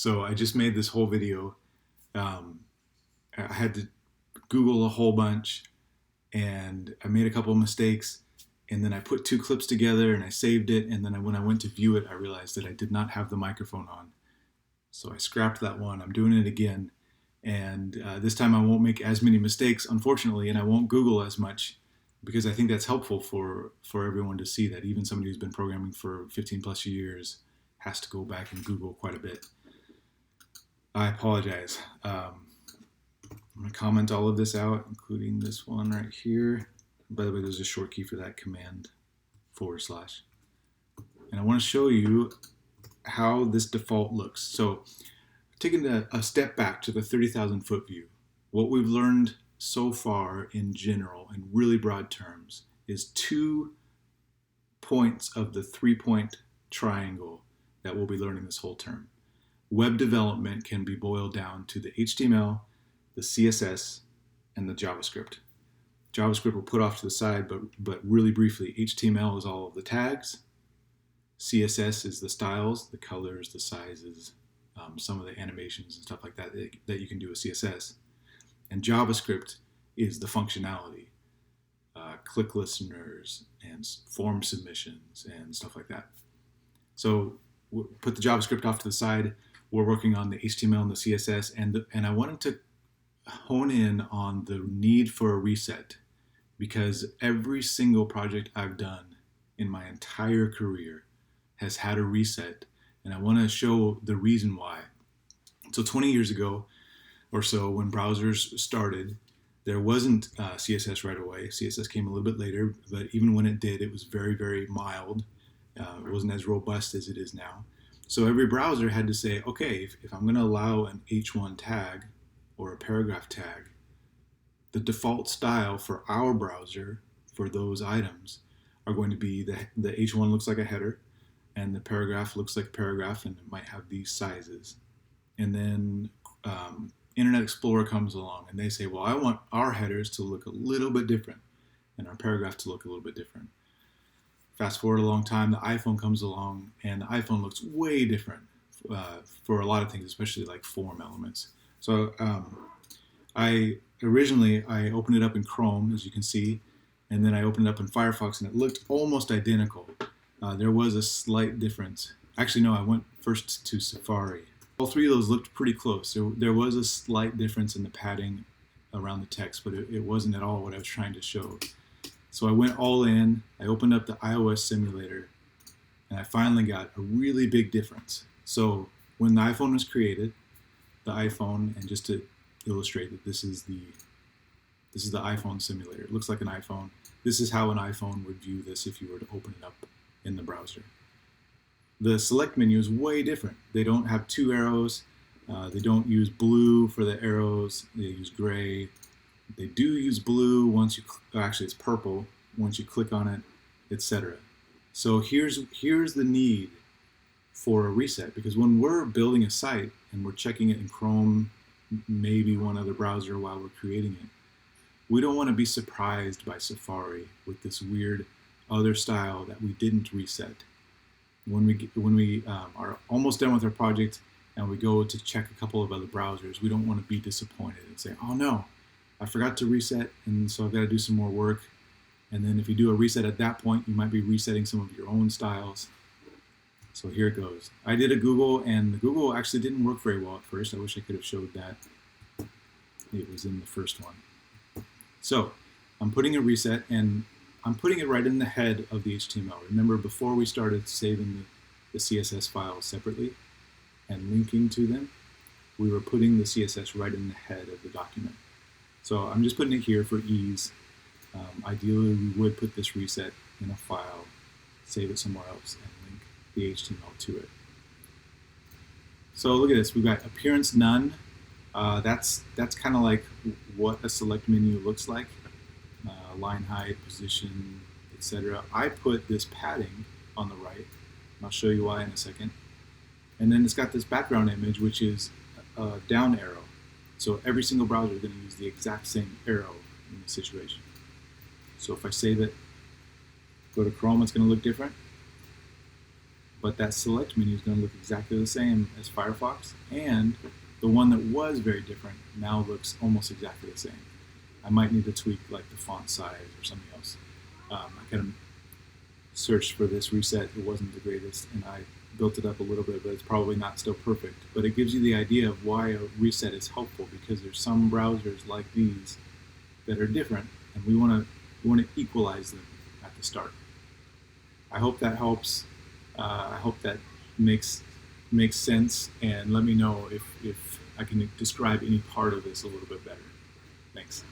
So I just made this whole video. Um, I had to Google a whole bunch, and I made a couple of mistakes, and then I put two clips together and I saved it, and then when I went to view it, I realized that I did not have the microphone on. So I scrapped that one. I'm doing it again, and this time I won't make as many mistakes, unfortunately, and I won't Google as much because I think that's helpful for everyone to see that even somebody who's been programming for 15 plus years has to go back and Google quite a bit. I apologize. I'm going to comment all of this out, including this one right here. By the way, there's a short key for that, command /. And I want to show you how this default looks. So taking a step back to the 30,000 foot view, what we've learned so far in general, in really broad terms, is 2 points of the 3-point triangle that we'll be learning this whole term. Web development can be boiled down to the HTML, the CSS, and the JavaScript. JavaScript we'll put off to the side, but really briefly, HTML is all of the tags. CSS is the styles, the colors, the sizes, some of the animations and stuff like that that you can do with CSS. And JavaScript is the functionality, click listeners and form submissions and stuff like that. So we'll put the JavaScript off to the side. We're working on the HTML and the CSS, and I wanted to hone in on the need for a reset, because every single project I've done in my entire career has had a reset, and I want to show the reason why. So 20 years ago or so, when browsers started, there wasn't CSS right away. CSS came a little bit later, but even when it did, it was very, very mild. It wasn't as robust as it is now. So every browser had to say, okay, if I'm going to allow an H1 tag or a paragraph tag, the default style for our browser for those items are going to be the H1 looks like a header, and the paragraph looks like a paragraph, and it might have these sizes. And then Internet Explorer comes along and they say, well, I want our headers to look a little bit different and our paragraph to look a little bit different. Fast forward a long time, the iPhone comes along, and the iPhone looks way different for a lot of things, especially like form elements. So I opened it up in Chrome, as you can see, and then I opened it up in Firefox, and it looked almost identical. There was a slight difference. Actually, no, I went first to Safari. All three of those looked pretty close. There was a slight difference in the padding around the text, but it wasn't at all what I was trying to show. So I went all in, I opened up the iOS simulator, and I finally got a really big difference. So when the iPhone was created, the iPhone, and just to illustrate that this is the iPhone simulator. It looks like an iPhone. This is how an iPhone would view this if you were to open it up in the browser. The select menu is way different. They don't have 2 arrows. They don't use blue for the arrows. They use gray. They do use blue once you, actually it's purple once you click on it, etc. So here's the need for a reset, because when we're building a site and we're checking it in Chrome, maybe one other browser while we're creating it, we don't want to be surprised by Safari with this weird other style that we didn't reset. When we are almost done with our project and we go to check a couple of other browsers, we don't want to be disappointed and say, oh no, I forgot to reset, and so I've got to do some more work. And then if you do a reset at that point, you might be resetting some of your own styles. So here it goes. I did a Google, and the Google actually didn't work very well at first. I wish I could have showed that. It was in the first one. So I'm putting a reset, and I'm putting it right in the head of the HTML. Remember, before we started saving the CSS files separately and linking to them, we were putting the CSS right in the head of the document. So I'm just putting it here for ease. Ideally, we would put this reset in a file, save it somewhere else, and link the HTML to it. So look at this. We've got appearance none. That's kind of like what a select menu looks like. Line height, position, etc. I put this padding on the right. I'll show you why in a second. And then it's got this background image, which is a down arrow. So every single browser is going to use the exact same arrow in this situation. So if I save it, go to Chrome, it's going to look different. but that select menu is going to look exactly the same as Firefox, and the one that was very different now looks almost exactly the same. I might need to tweak like the font size or something else. I kind of searched for this reset. It wasn't the greatest, and I built it up a little bit, but it's probably not still perfect. But it gives you the idea of why a reset is helpful, because there's some browsers like these that are different, and we want to equalize them at the start. I hope that helps. I hope that makes sense, and let me know if I can describe any part of this a little bit better. Thanks.